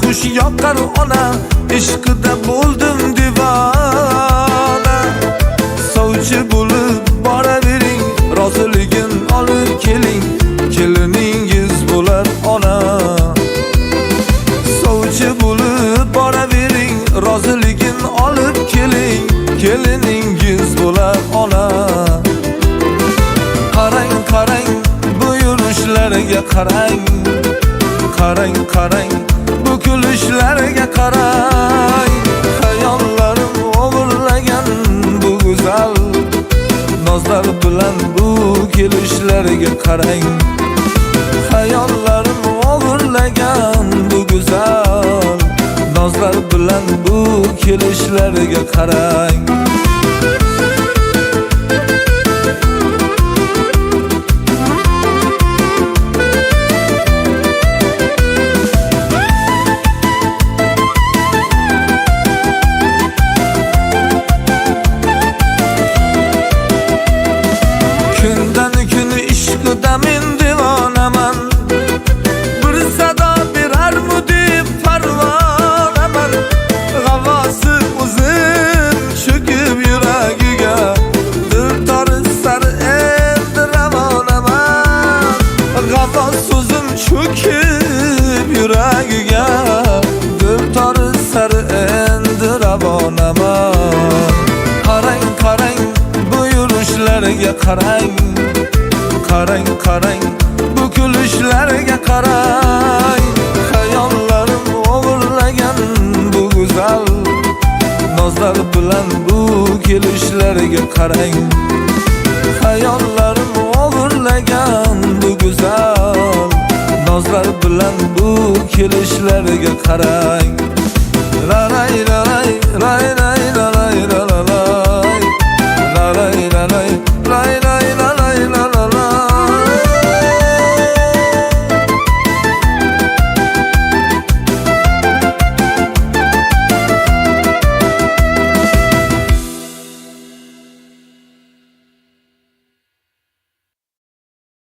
xush yoqar ona, ishqida bo'ldim divona. Sovchi bo'lib boravering, roziligin olib keling, keliningiz bo'lar ona. Sovchi bo'lib boravering, roziligin olib keling, keliningiz bo'lar ona. Qarang, qarang, bu yurishlarga qarang, qarang, qarang, bu kulishlarga qarang. Hayollarim o'g'irlagan bu go'zal nozlar bilan bu kelishlarga qarang. Hayollarim o'g'irlagan bu go'zal nozlar bilan bu kelishlarga qarang. Kundan kun ishqida men divonaman, bir sado berarmu deb parvonaman. G'avosi o'zim cho'kib yuragiga, dil torisar endi ravonaman. G'avos o'zim cho'kib yuragiga, dil torisar endi ravonaman. Qarang, qarang, bu yurishlarga qarang, qarang, qarang, bu kulishlarga qarang. Hayollarim o'g'irlagan bu go'zal nozlar bilan bu kelishlarga qarang. Hayollarim o'g'irlagan bu go'zal nozlar bilan bu kelishlarga qarang.